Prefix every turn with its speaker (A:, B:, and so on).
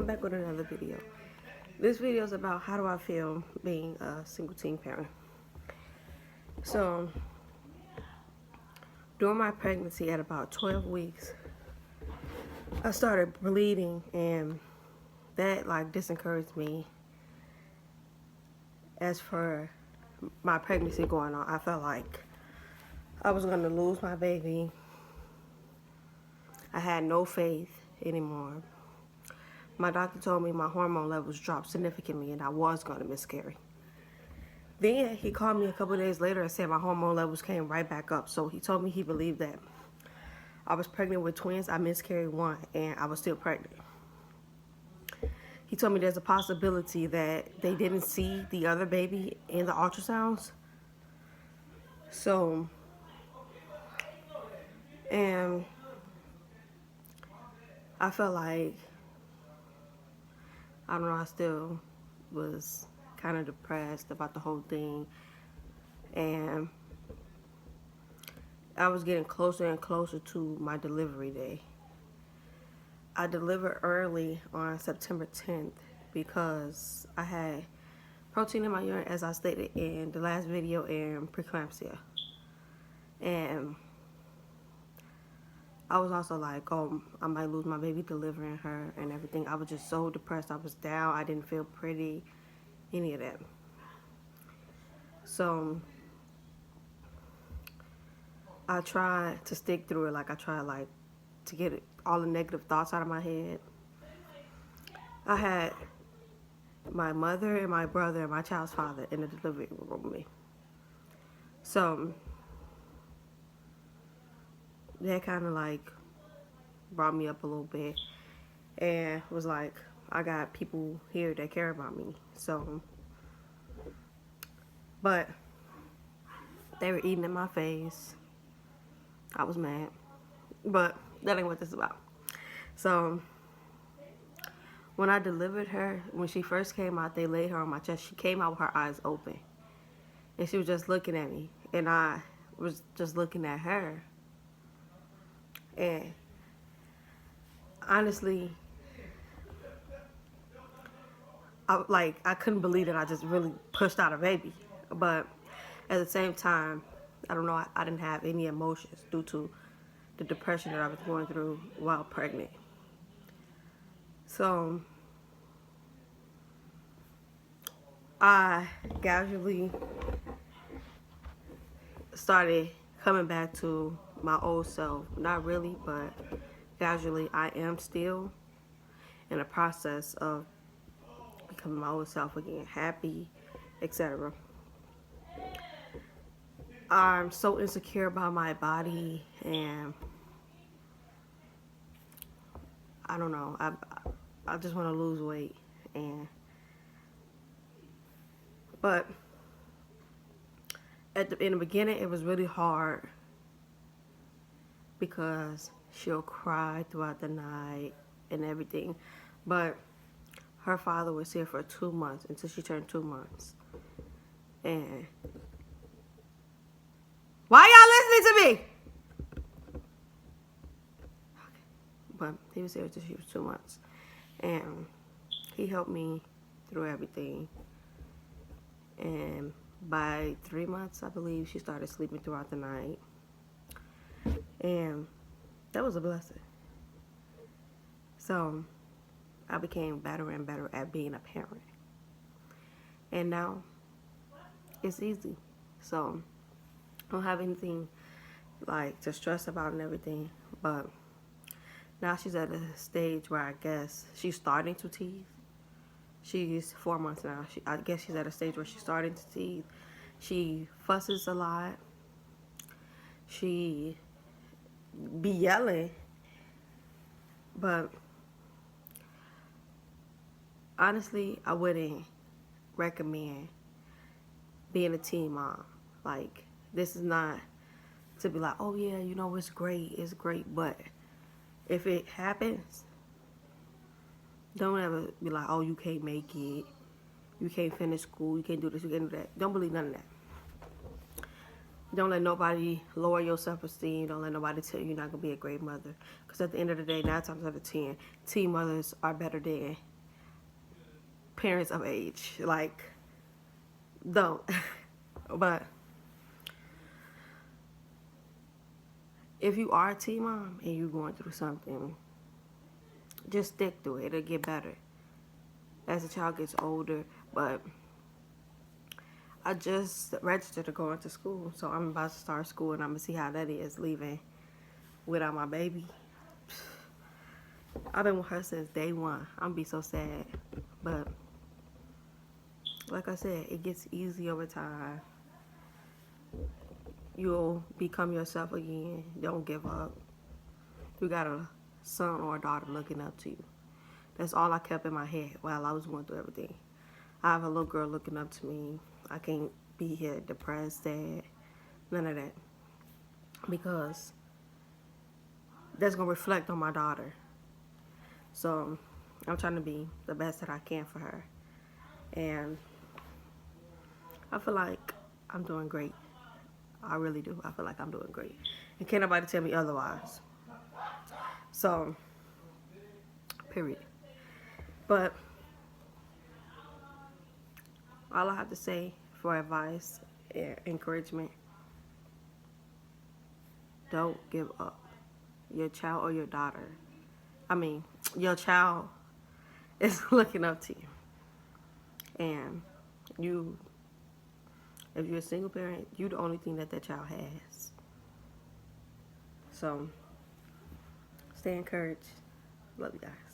A: I'm back with another video. This video is about how do I feel being a single teen parent. So, during my pregnancy at about 12 weeks, I started bleeding, and that disencouraged me. As for my pregnancy going on, I felt like I was going to lose my baby. I had no faith anymore. My doctor told me my hormone levels dropped significantly and I was going to miscarry. Then he called me a couple of days later and said my hormone levels came right back up. So he told me he believed that I was pregnant with twins. I miscarried one and I was still pregnant. He told me there's a possibility that they didn't see the other baby in the ultrasounds. So, and I felt like, I don't know, I still was kind of depressed about the whole thing. And I was getting closer and closer to my delivery day. I delivered early on September 10th because I had protein in my urine, as I stated in the last video, and preeclampsia. And I was also like, oh, I might lose my baby delivering her and everything. I was just so depressed. I was down. I didn't feel pretty, any of that. So I tried to stick through it. I tried to get all the negative thoughts out of my head. I had my mother and my brother and my child's father in the delivery room with me. So that kind of brought me up a little bit and was like, I got people here that care about me. So, but they were eating in my face. I was mad, but that ain't what this is about. So when I delivered her, when she first came out, they laid her on my chest. She came out with her eyes open and she was just looking at me, and I was just looking at her. And honestly, I couldn't believe that I just really pushed out a baby. But at the same time, I don't know, I didn't have any emotions due to the depression that I was going through while pregnant. So I gradually started coming back to my old self. Not really, but gradually I am still in the process of becoming my old self again, happy, etc. I'm so insecure about my body, and I don't know, I just want to lose weight. But in the beginning it was really hard because she'll cry throughout the night and everything. But her father was here for 2 months until she turned 2 months. And why y'all listening to me? Okay. But he was here until she was 2 months. And he helped me through everything. And by 3 months, I believe, she started sleeping throughout the night. And that was a blessing. So I became better and better at being a parent. And now it's easy. So I don't have anything to stress about and everything. But now she's at a stage where I guess she's starting to teeth. She's 4 months now. I guess she's at a stage where she's starting to teeth. She fusses a lot. She be yelling. But honestly, I wouldn't recommend being a teen mom. This is not to be like, oh yeah, it's great. But if it happens, don't ever be like, oh, you can't make it, you can't finish school, you can't do this, you can't do that. Don't believe none of that. Don't let nobody lower your self-esteem. Don't let nobody tell you you're not going to be a great mother. Because at the end of the day, 9 times out of 10, teen mothers are better than parents of age. Like, don't. But if you are a teen mom and you're going through something, just stick through it. It'll get better as the child gets older. But I just registered to go into school, so I'm about to start school, and I'm gonna see how that is leaving without my baby. I've been with her since day one. I'm gonna be so sad, but like I said, it gets easy over time. You'll become yourself again. Don't give up. You got a son or a daughter looking up to you. That's all I kept in my head while I was going through everything. I have a little girl looking up to me. I can't be here depressed, sad, none of that. Because that's going to reflect on my daughter. So I'm trying to be the best that I can for her. And I feel like I'm doing great. I really do. I feel like I'm doing great. And can't nobody tell me otherwise. So, period. But all I have to say for advice and encouragement, don't give up. Your child or your daughter, your child is looking up to you. And you, if you're a single parent, you're the only thing that that child has. So, stay encouraged. Love you guys.